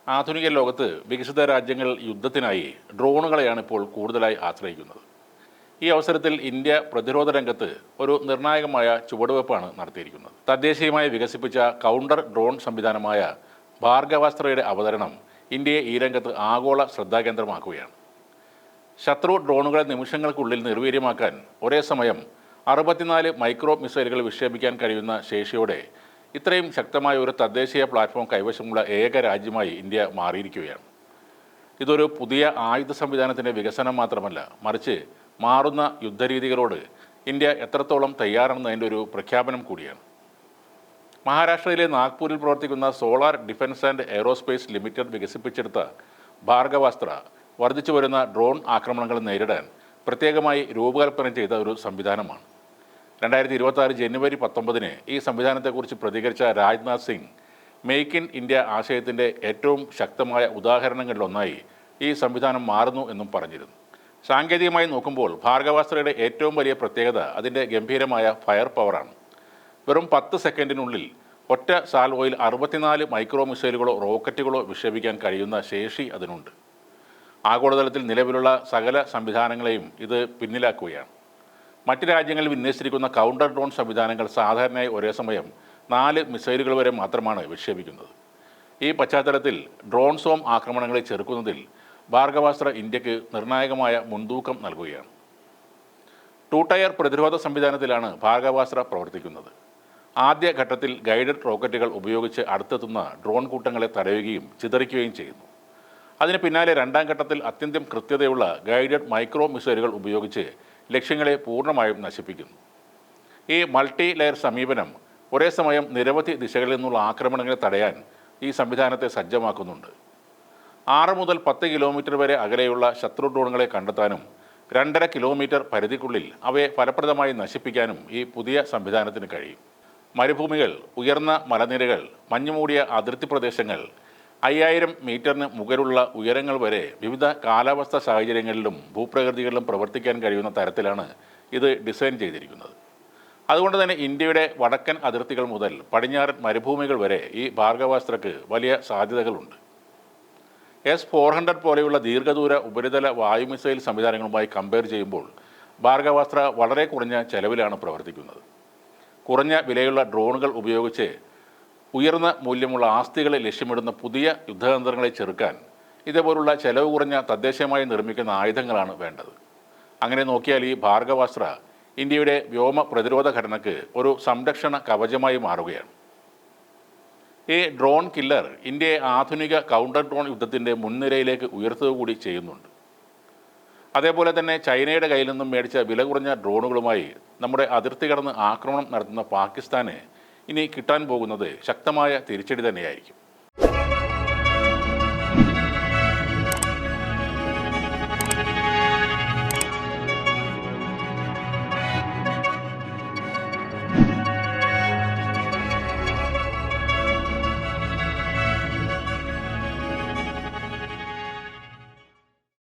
ആധുനിക ലോകത്ത് വികസിത രാജ്യങ്ങൾ യുദ്ധത്തിനായി ഡ്രോണുകളെയാണ് ഇപ്പോൾ കൂടുതലായി ആശ്രയിക്കുന്നത്. ഈ അവസരത്തിൽ ഇന്ത്യ പ്രതിരോധ രംഗത്ത് ഒരു നിർണായകമായ ചുവടുവയ്പ്പാണ് നടത്തിയിരിക്കുന്നത്. തദ്ദേശീയമായി വികസിപ്പിച്ച കൗണ്ടർ ഡ്രോൺ സംവിധാനമായ ഭാർഗവാസ്ത്രയുടെ അവതരണം ഇന്ത്യയെ ഈ രംഗത്ത് ആഗോള ശ്രദ്ധാകേന്ദ്രമാക്കുകയാണ്. ശത്രു ഡ്രോണുകളെ നിമിഷങ്ങൾക്കുള്ളിൽ നിർവീര്യമാക്കാൻ ഒരേ സമയം 64 മൈക്രോ മിസൈലുകൾ വിക്ഷേപിക്കാൻ കഴിയുന്ന ശേഷിയോടെ ഇത്രയും ശക്തമായ ഒരു തദ്ദേശീയ പ്ലാറ്റ്ഫോം കൈവശമുള്ള ഏക രാജ്യമായി ഇന്ത്യ മാറിയിരിക്കുകയാണ്. ഇതൊരു പുതിയ ആയുധ സംവിധാനത്തിൻ്റെ വികസനം മാത്രമല്ല, മറിച്ച് മാറുന്ന യുദ്ധരീതികളോട് ഇന്ത്യ എത്രത്തോളം തയ്യാറാണെന്നതിൻ്റെ ഒരു പ്രഖ്യാപനം കൂടിയാണ്. മഹാരാഷ്ട്രയിലെ നാഗ്പൂരിൽ പ്രവർത്തിക്കുന്ന solar defence and aerospace limited വികസിപ്പിച്ചെടുത്ത ഭാർഗവാസ്ത്ര വർദ്ധിച്ചു വരുന്ന ഡ്രോൺ ആക്രമണങ്ങൾ നേരിടാൻ പ്രത്യേകമായി രൂപകൽപ്പന ചെയ്ത ഒരു സംവിധാനമാണ്. 2026 ജനുവരി 19 ഈ സംവിധാനത്തെക്കുറിച്ച് പ്രതികരിച്ച Rajnath Singh, make in India ആശയത്തിൻ്റെ ഏറ്റവും ശക്തമായ ഉദാഹരണങ്ങളിലൊന്നായി ഈ സംവിധാനം മാറുന്നു എന്നും പറഞ്ഞിരുന്നു. സാങ്കേതികമായി നോക്കുമ്പോൾ ഭാർഗവാസ്ത്രയുടെ ഏറ്റവും വലിയ പ്രത്യേകത അതിൻ്റെ ഗംഭീരമായ ഫയർ പവറാണ്. വെറും 10 സെക്കൻഡിനുള്ളിൽ ഒറ്റ സാൽവോയിൽ 64 മൈക്രോ മിസൈലുകളോ റോക്കറ്റുകളോ വിക്ഷേപിക്കാൻ കഴിയുന്ന ശേഷി അതിനുണ്ട്. ആഗോളതലത്തിൽ നിലവിലുള്ള സകല സംവിധാനങ്ങളെയും ഇത് പിന്നിലാക്കുകയാണ്. മറ്റ് രാജ്യങ്ങളിൽ വിന്യസിച്ചിരിക്കുന്ന കൗണ്ടർ ഡ്രോൺ സംവിധാനങ്ങൾ സാധാരണയായി ഒരേ സമയം 4 മിസൈലുകൾ വരെ മാത്രമാണ് വിക്ഷേപിക്കുന്നത്. ഈ പശ്ചാത്തലത്തിൽ ഡ്രോൺ സോം ആക്രമണങ്ങളെ ചെറുക്കുന്നതിൽ ഭാർഗവാസ്ത്ര ഇന്ത്യക്ക് നിർണായകമായ മുൻതൂക്കം നൽകുകയാണ്. 2 ടയർ പ്രതിരോധ സംവിധാനത്തിലാണ് ഭാർഗവാസ്ത്ര പ്രവർത്തിക്കുന്നത്. ആദ്യ ഘട്ടത്തിൽ ഗൈഡഡ് റോക്കറ്റുകൾ ഉപയോഗിച്ച് അടുത്തെത്തുന്ന ഡ്രോൺ കൂട്ടങ്ങളെ തടയുകയും ചിതറിക്കുകയും ചെയ്യുന്നു. അതിന് പിന്നാലെ രണ്ടാം ഘട്ടത്തിൽ അത്യന്തം കൃത്യതയുള്ള ഗൈഡഡ് മൈക്രോ മിസൈലുകൾ ഉപയോഗിച്ച് ലക്ഷ്യങ്ങളെ പൂർണ്ണമായും നശിപ്പിക്കുന്നു. ഈ മൾട്ടി ലെയർ സമീപനം ഒരേ സമയം നിരവധി ദിശകളിൽ നിന്നുള്ള ആക്രമണങ്ങളെ തടയാൻ ഈ സംവിധാനത്തെ സജ്ജമാക്കുന്നുണ്ട്. 6 മുതൽ 10 കിലോമീറ്റർ വരെ അകലെയുള്ള ശത്രു ഡ്രോണുകളെ കണ്ടെത്താനും 2.5 കിലോമീറ്റർ പരിധിക്കുള്ളിൽ അവയെ ഫലപ്രദമായി നശിപ്പിക്കാനും ഈ പുതിയ സംവിധാനത്തിന് കഴിയും. മരുഭൂമികൾ, ഉയർന്ന മലനിരകൾ, മഞ്ഞുമൂടിയ അതിർത്തി പ്രദേശങ്ങൾ, 5000 മീറ്ററിന് മുകളിലുള്ള ഉയരങ്ങൾ വരെ വിവിധ കാലാവസ്ഥാ സാഹചര്യങ്ങളിലും ഭൂപ്രകൃതികളിലും പ്രവർത്തിക്കാൻ കഴിയുന്ന തരത്തിലാണ് ഇത് ഡിസൈൻ ചെയ്തിരിക്കുന്നത്. അതുകൊണ്ട് തന്നെ ഇന്ത്യയുടെ വടക്കൻ അതിർത്തികൾ മുതൽ പടിഞ്ഞാറൻ മരുഭൂമികൾ വരെ ഈ ഭാർഗവാസ്ത്രക്ക് വലിയ സാധ്യതകളുണ്ട്. S-400 പോലെയുള്ള ദീർഘദൂര ഉപരിതല വായു മിസൈൽ സംവിധാനങ്ങളുമായി കമ്പയർ ചെയ്യുമ്പോൾ ഭാർഗവാസ്ത്ര വളരെ കുറഞ്ഞ ചെലവിലാണ് പ്രവർത്തിക്കുന്നത്. കുറഞ്ഞ വിലയുള്ള ഡ്രോണുകൾ ഉപയോഗിച്ച് ഉയർന്ന മൂല്യമുള്ള ആസ്തികളെ ലക്ഷ്യമിടുന്ന പുതിയ യുദ്ധതന്ത്രങ്ങളെ ചെറുക്കാൻ ഇതേപോലുള്ള ചെലവ് കുറഞ്ഞ തദ്ദേശീയമായി നിർമ്മിക്കുന്ന ആയുധങ്ങളാണ് വേണ്ടത്. അങ്ങനെ നോക്കിയാൽ ഈ ഭാർഗവാസ്ത്ര ഇന്ത്യയുടെ വ്യോമ പ്രതിരോധ ഘടനയ്ക്ക് ഒരു സംരക്ഷണ കവചമായി മാറുകയാണ്. ഈ ഡ്രോൺ കില്ലർ ഇന്ത്യയെ ആധുനിക കൗണ്ടർ ഡ്രോൺ യുദ്ധത്തിൻ്റെ മുൻനിരയിലേക്ക് ഉയർത്തുക കൂടി ചെയ്യുന്നുണ്ട്. അതേപോലെ തന്നെ ചൈനയുടെ കയ്യിൽ നിന്നും മേടിച്ച വില കുറഞ്ഞ ഡ്രോണുകളുമായി നമ്മുടെ അതിർത്തി കടന്ന് ആക്രമണം നടത്തുന്ന പാകിസ്ഥാന് ഇനി കിട്ടാൻ പോകുന്നത് ശക്തമായ തിരിച്ചടി തന്നെയായിരിക്കും.